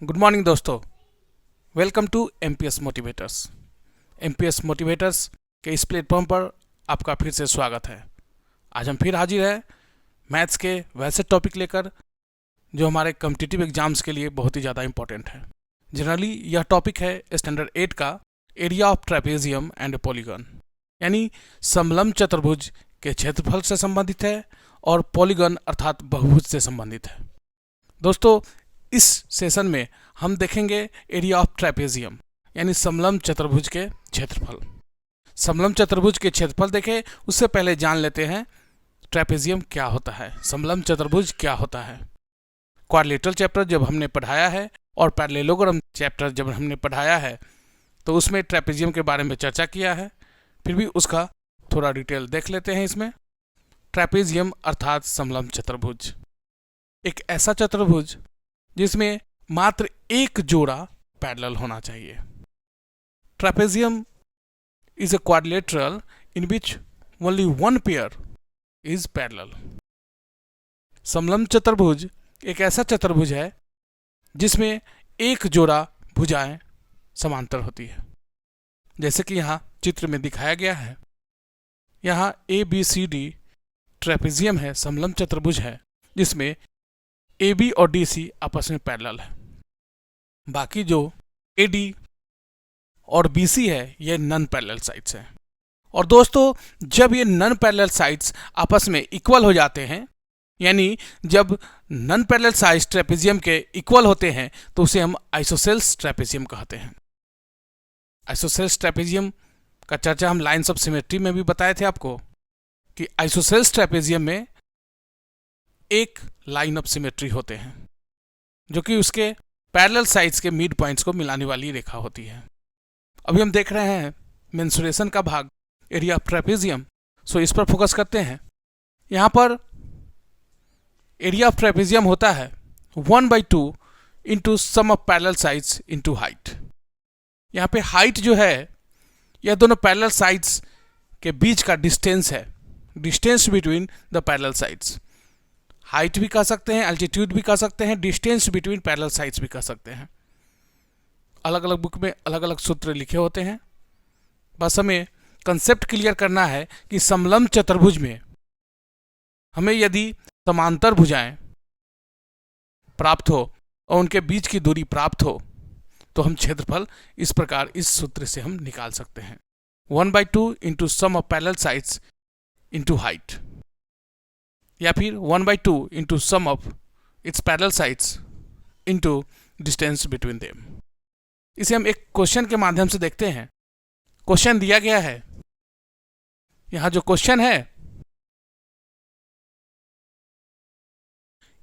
Good morning दोस्तों। Welcome to MPS motivators. MPS motivators के इस प्लेटफॉर्म पर आपका फिर से स्वागत है। आज हम फिर हाजिर हैं मैथ्स के वैसे टॉपिक लेकर जो हमारे कॉम्पिटिटिव एग्जाम्स के लिए बहुत ही ज़्यादा इंपॉर्टेंट है। जनरली यह टॉपिक है स्टैंडर्ड 8 का area of trapezium and polygon, यानी समलंब चतुर्भुज के क्षेत्रफल से संबंधित है और पॉलीगन अर्थात बहुभुज से संबंधित है। दोस्तों, इस सेशन में हम देखेंगे एरिया ऑफ ट्रेपेजियम यानी समलंब चतुर्भुज के क्षेत्रफल। समलंब चतुर्भुज के क्षेत्रफल देखें उससे पहले जान लेते हैं ट्रेपेजियम क्या होता है, समलंब चतुर्भुज क्या होता है। क्वाड्रिलेटरल चैप्टर जब हमने पढ़ाया है और पैरेललोग्राम चैप्टर जब हमने पढ़ाया है तो उसमें ट्रेपेजियम के बारे में चर्चा किया है। फिर भी उसका थोड़ा डिटेल देख लेते हैं। इसमें ट्रेपेजियम अर्थात समलंब चतुर्भुज एक ऐसा चतुर्भुज जिसमें मात्र एक जोड़ा पैरेलल होना चाहिए। Trapezium is a quadrilateral in which only one pair is parallel. समलंब चतुर्भुज एक ऐसा चतुर्भुज है जिसमें एक जोड़ा भुजाएं समांतर होती है, जैसे कि यहाँ चित्र में दिखाया गया है। यहाँ ABCD ट्रेपेजियम है, समलंब चतुर्भुज है जिसमें AB और DC आपस में पैरेलल है। बाकी जो AD और BC है ये नॉन पैरेलल साइड्स हैं। और दोस्तों, जब ये नॉन पैरेलल साइड्स आपस में इक्वल हो जाते हैं, यानी जब नॉन पैरेलल साइड्स ट्रेपेजियम के इक्वल होते हैं तो उसे हम आइसोसेल्स ट्रेपेजियम कहते हैं। आइसोसेल्स ट्रेपेजियम का चर्चा हम लाइन्स ऑफ सिमेट्री में भी बताए थे आपको कि आइसोसेल्स ट्रेपेजियम में एक लाइन ऑफ सिमेट्री होते हैं जो कि उसके पैरेलल साइड्स के मिड पॉइंट्स को मिलाने वाली रेखा होती है। अभी हम देख रहे हैं मेंसुरेशन का भाग एरिया ऑफ ट्रेपेजियम, सो इस पर फोकस करते हैं। यहाँ पर एरिया ऑफ ट्रेपेजियम होता है 1/2 into sum of parallel sides into height. यहाँ पे हाइट जो है यह दोनों पैरेलल साइड्स के बीच का डिस्टेंस है, distance between the parallel sides. Height भी कह सकते हैं, एल्टीट्यूड भी कह सकते हैं, डिस्टेंस बिटवीन पैरेलल साइड्स भी कह सकते हैं। अलग अलग बुक में अलग अलग सूत्र लिखे होते हैं। बस हमें कंसेप्ट क्लियर करना है कि समलंब चतुर्भुज में हमें यदि समांतर भुजाएं प्राप्त हो और उनके बीच की दूरी प्राप्त हो तो हम क्षेत्रफल इस प्रकार इस सूत्र से हम निकाल सकते हैं 1/2 into sum of parallel sides into height, या फिर 1/2 into sum of its parallel sides into distance between them. इसे हम एक क्वेश्चन के माध्यम से देखते हैं। क्वेश्चन दिया गया है, यहां जो क्वेश्चन है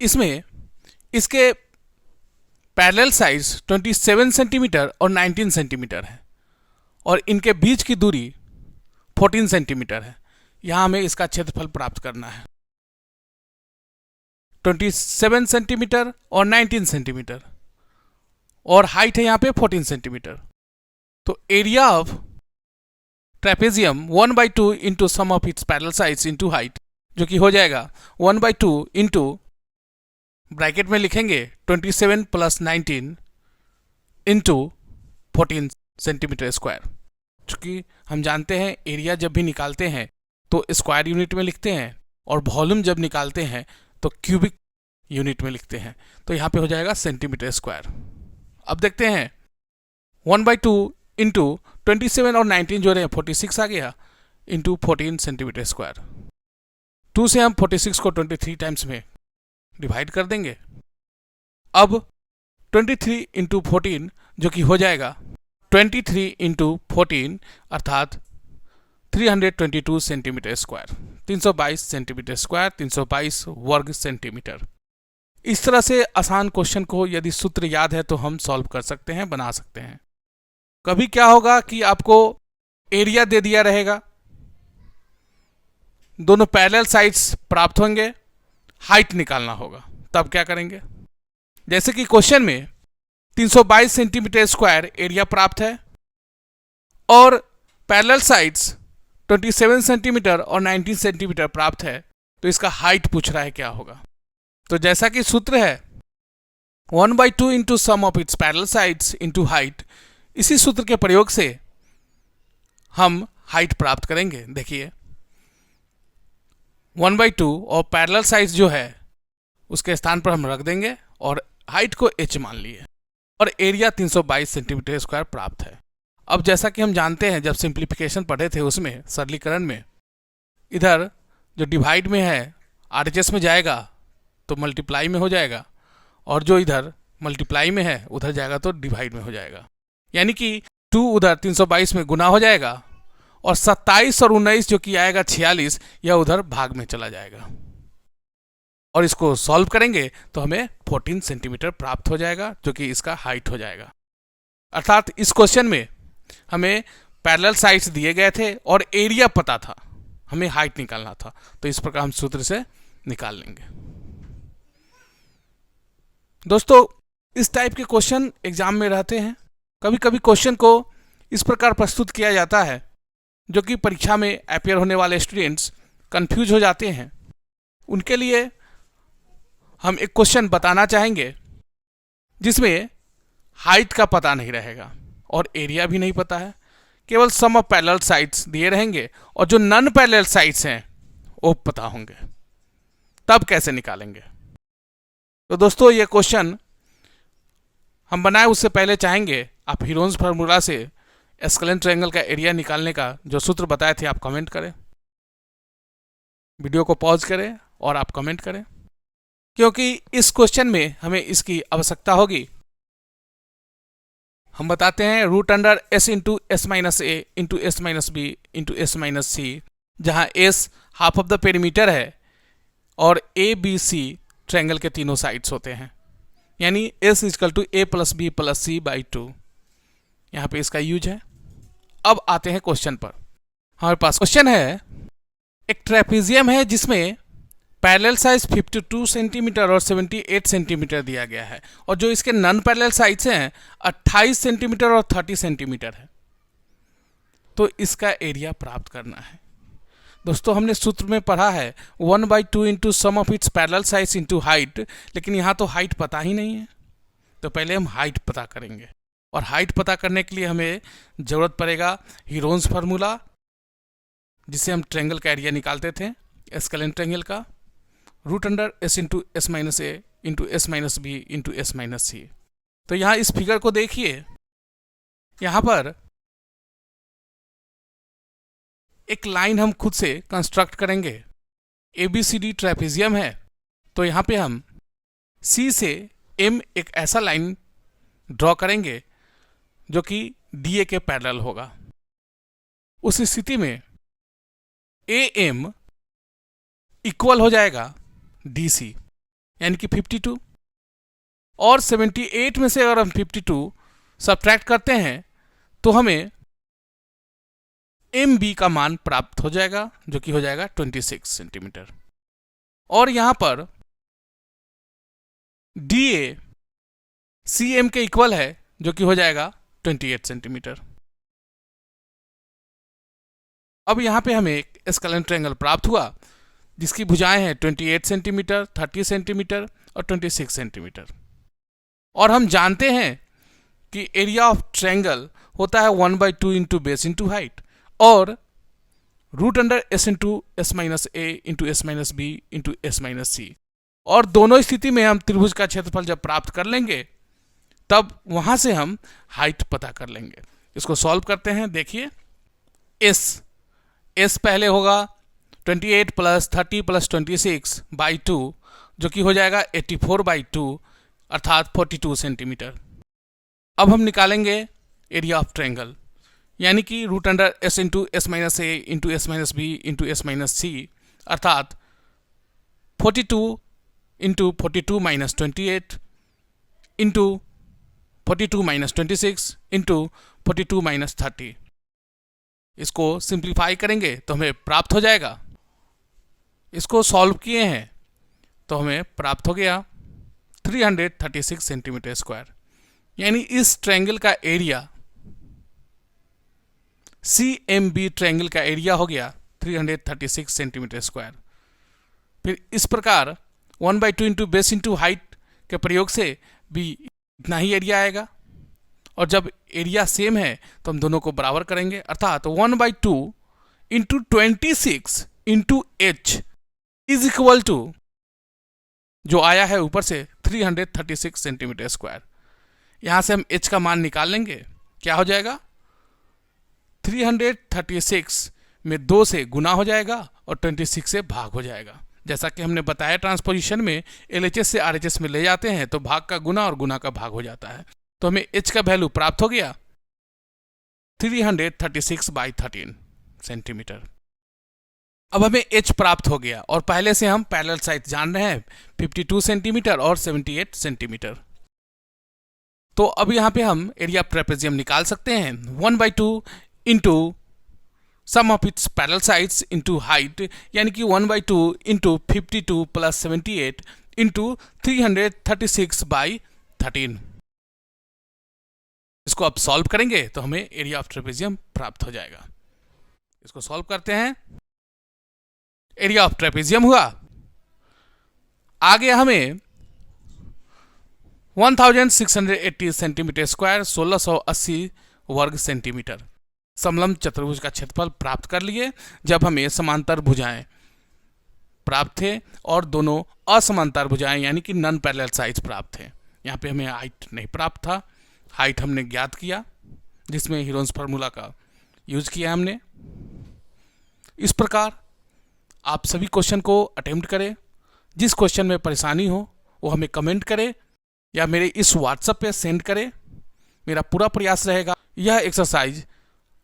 इसमें इसके पैरेलल साइड्स 27 सेंटीमीटर और 19 सेंटीमीटर है और इनके बीच की दूरी 14 सेंटीमीटर है। यहां हमें इसका क्षेत्रफल प्राप्त करना है 27 सेंटीमीटर और 19 सेंटीमीटर, और हाइट है यहाँ पे 14 सेंटीमीटर। तो area of trapezium 1/2 into sum of its parallel sides into height, जो कि हो जाएगा 1/2 इंटू ब्रैकेट में लिखेंगे 27 + 19 इंटू 14 सेंटीमीटर स्क्वायर। चूँकि हम जानते हैं एरिया जब भी निकालते हैं तो स्क्वायर यूनिट में लिखते हैं और वॉल्यूम जब निकालते हैं तो क्यूबिक यूनिट में लिखते हैं, तो यहाँ पे हो जाएगा सेंटीमीटर स्क्वायर। अब देखते हैं 1/2 इंटू 27 और 19 जोड़े 46 आ गया इंटू 14 सेंटीमीटर स्क्वायर। 2 से हम 46 को 23 टाइम्स में डिवाइड कर देंगे। अब 23 इंटू 14 जो कि हो जाएगा 23 इंटू 14 अर्थात 322 सेंटीमीटर स्क्वायर, 322 सेंटीमीटर स्क्वायर, 322 वर्ग सेंटीमीटर। इस तरह से आसान क्वेश्चन को यदि सूत्र याद है तो हम सॉल्व कर सकते हैं, बना सकते हैं। कभी क्या होगा कि आपको एरिया दे दिया रहेगा, दोनों पैरेलल साइड्स प्राप्त होंगे, हाइट निकालना होगा, तब क्या करेंगे? जैसे कि क्वेश्चन में 322 सेंटीमीटर स्क्वायर एरिया प्राप्त है और पैरेलल साइड्स 27 सेंटीमीटर और 19 सेंटीमीटर प्राप्त है, तो इसका हाइट पूछ रहा है क्या होगा। तो जैसा कि सूत्र है 1/2 into sum of its parallel sides into height. इसी सूत्र के प्रयोग से हम हाइट प्राप्त करेंगे। देखिए 1/2 और पैरेलल साइड्स जो है उसके स्थान पर हम रख देंगे और हाइट को h मान लिए और एरिया 322 सेंटीमीटर स्क्वायर प्राप्त है। अब जैसा कि हम जानते हैं, जब सिंप्लीफिकेशन पढ़े थे उसमें सरलीकरण में, इधर जो डिवाइड में है RHS में जाएगा तो मल्टीप्लाई में हो जाएगा, और जो इधर मल्टीप्लाई में है उधर जाएगा तो डिवाइड में हो जाएगा। यानी कि 2 उधर 322 में गुना हो जाएगा और 27 और 19 जो कि आएगा 46, यह उधर भाग में चला जाएगा और इसको सॉल्व करेंगे तो हमें 14 सेंटीमीटर प्राप्त हो जाएगा, जो कि इसका हाइट हो जाएगा। अर्थात इस क्वेश्चन में हमें पैरेलल साइड्स दिए गए थे और एरिया पता था, हमें हाइट निकालना था, तो इस प्रकार हम सूत्र से निकाल लेंगे। दोस्तों, इस टाइप के क्वेश्चन एग्जाम में रहते हैं। कभी कभी क्वेश्चन को इस प्रकार प्रस्तुत किया जाता है जो कि परीक्षा में अपियर होने वाले स्टूडेंट्स कंफ्यूज हो जाते हैं। उनके लिए हम एक क्वेश्चन बताना चाहेंगे जिसमें हाइट का पता नहीं रहेगा और एरिया भी नहीं पता है, केवल सम ऑफ पैरेलल साइड्स दिए रहेंगे और जो नॉन पैरेलल साइड्स हैं वो पता होंगे। तब कैसे निकालेंगे? तो दोस्तों, ये क्वेश्चन हम बनाए उससे पहले चाहेंगे आप हीरोन्स फार्मूला से एस्केलेन ट्रायंगल का एरिया निकालने का जो सूत्र बताए थे आप कमेंट करें, वीडियो को पॉज करें और आप कमेंट करें, क्योंकि इस क्वेश्चन में हमें इसकी आवश्यकता होगी। हम बताते हैं root under s into S minus A into S minus B into S minus C, जहाँ s half of the perimeter है और ए बी सी ट्रायंगल के तीनों साइड्स होते हैं, यानी s equal to a plus B plus C by 2। यहाँ पे इसका यूज है। अब आते हैं क्वेश्चन पर। हमारे पास क्वेश्चन है, एक ट्रेपेजियम है जिसमें पैरेलल साइज 52 सेंटीमीटर और 78 सेंटीमीटर दिया गया है और जो इसके नॉन पैरेलल साइड्स हैं 28 सेंटीमीटर और 30 सेंटीमीटर है। तो इसका एरिया प्राप्त करना है। दोस्तों, हमने सूत्र में पढ़ा है 1/2 into sum of its parallel sides into height, लेकिन यहाँ तो हाइट पता ही नहीं है, तो पहले हम हाइट पता करेंगे। और हाइट पता करने के लिए हमें ज़रूरत पड़ेगा हीरोन्स फार्मूला, जिसे हम ट्रायंगल का एरिया निकालते थे एस्केलेन ट्रायंगल का, root under s into S minus A into S minus B into S minus C. तो यहाँ इस फिगर को देखिए, यहाँ पर एक लाइन हम खुद से कंस्ट्रक्ट करेंगे। ABCD ट्रेपेजियम है, तो यहाँ पे हम C से M एक ऐसा लाइन ड्रॉ करेंगे जो कि DA के पैरेलल होगा। उस स्थिति में AM इक्वल हो जाएगा DC, यानी कि 52, और 78 में से अगर हम 52 सब्ट्रैक्ट करते हैं तो हमें MB का मान प्राप्त हो जाएगा जो कि हो जाएगा 26 सेंटीमीटर। और यहाँ पर DA CM के इक्वल है जो कि हो जाएगा 28 सेंटीमीटर। अब यहाँ पे हमें एक एस्केलेन ट्रायंगल प्राप्त हुआ जिसकी भुजाएं हैं 28 सेंटीमीटर, 30 सेंटीमीटर और 26 सेंटीमीटर। और हम जानते हैं कि एरिया ऑफ ट्रायंगल होता है 1/2 इंटू बेस इंटू हाइट और root under s into S minus A into S minus B into S minus C. और दोनों स्थिति में हम त्रिभुज का क्षेत्रफल जब प्राप्त कर लेंगे तब वहां से हम हाइट पता कर लेंगे। इसको सॉल्व करते हैं। देखिए s पहले होगा 28 प्लस 30 प्लस 26 बाई 2 जो कि हो जाएगा 84/2 अर्थात 42 सेंटीमीटर। अब हम निकालेंगे एरिया ऑफ ट्रायंगल, यानी कि root under s into S minus A into S minus B into S minus C अर्थात 42 into 42 minus 28 into 42 minus 26 into 42 minus 30। इसको सिंप्लीफाई करेंगे तो हमें प्राप्त हो जाएगा। इसको सॉल्व किए हैं तो हमें प्राप्त हो गया 336 सेंटीमीटर स्क्वायर, यानी इस ट्रायंगल का एरिया CMB ट्रायंगल का एरिया हो गया 336 सेंटीमीटर स्क्वायर। फिर इस प्रकार 1/2 इंटू बेस इंटू हाइट के प्रयोग से भी इतना ही एरिया आएगा। और जब एरिया सेम है तो हम दोनों को बराबर करेंगे, अर्थात 1/2 into 26 into h is equal to, जो आया है ऊपर से 336 सेंटीमीटर स्क्वायर। यहां से हम एच का मान निकाल लेंगे, क्या हो जाएगा 336 में 2 से गुना हो जाएगा और 26 से भाग हो जाएगा। जैसा कि हमने बताया ट्रांसपोजिशन में एलएचएस से आरएचएस में ले जाते हैं तो भाग का गुना और गुना का भाग हो जाता है। तो हमें एच का वैल्यू प्राप्त हो गया 336/13 सेंटीमीटर। अब हमें एच प्राप्त हो गया और पहले से हम पैरेलल साइड जान रहे हैं 52 सेंटीमीटर और 78 सेंटीमीटर। तो अब यहां पे हम एरिया ऑफ ट्रेपेजियम निकाल सकते हैं 1/2 into sum of its parallel sides into height, यानी कि 1/2 इंटू 52 प्लस 78 इंटू 336/13। इसको अब सॉल्व करेंगे तो हमें एरिया ऑफ ट्रेपेजियम प्राप्त हो जाएगा। इसको सॉल्व करते हैं। एरिया ऑफ ट्रेपेजियम हुआ, आगे हमें 1680 सेंटीमीटर स्क्वायर 1680 वर्ग सेंटीमीटर समलंब चतुर्भुज का क्षेत्रफल प्राप्त कर लिए जब हमें समांतर भुजाएं प्राप्त थे और दोनों असमांतर भुजाएं यानी कि नॉन पैरेलल साइड्स प्राप्त थे। यहाँ पे हमें हाइट नहीं प्राप्त था, हाइट हमने ज्ञात किया जिसमें हीरोन्स फार्मूला का यूज किया हमने। इस प्रकार आप सभी क्वेश्चन को अटेम्प्ट करें। जिस क्वेश्चन में परेशानी हो वो हमें कमेंट करें या मेरे इस व्हाट्सएप पे सेंड करें। मेरा पूरा प्रयास रहेगा यह एक्सरसाइज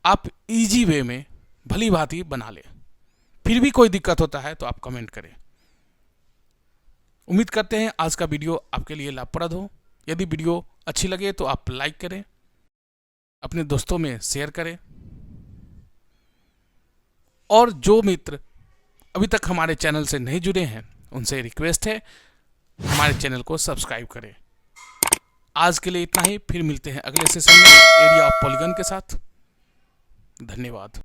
आप इजी वे में भली भांति बना लें। फिर भी कोई दिक्कत होता है तो आप कमेंट करें। उम्मीद करते हैं आज का वीडियो आपके लिए लाभप्रद हो। यदि वीडियो अच्छी लगे तो आप लाइक करें, अपने दोस्तों में शेयर करें और जो मित्र अभी तक हमारे चैनल से नहीं जुड़े हैं उनसे रिक्वेस्ट है हमारे चैनल को सब्सक्राइब करें। आज के लिए इतना ही, फिर मिलते हैं अगले सेशन में एरिया ऑफ पॉलीगन के साथ। धन्यवाद।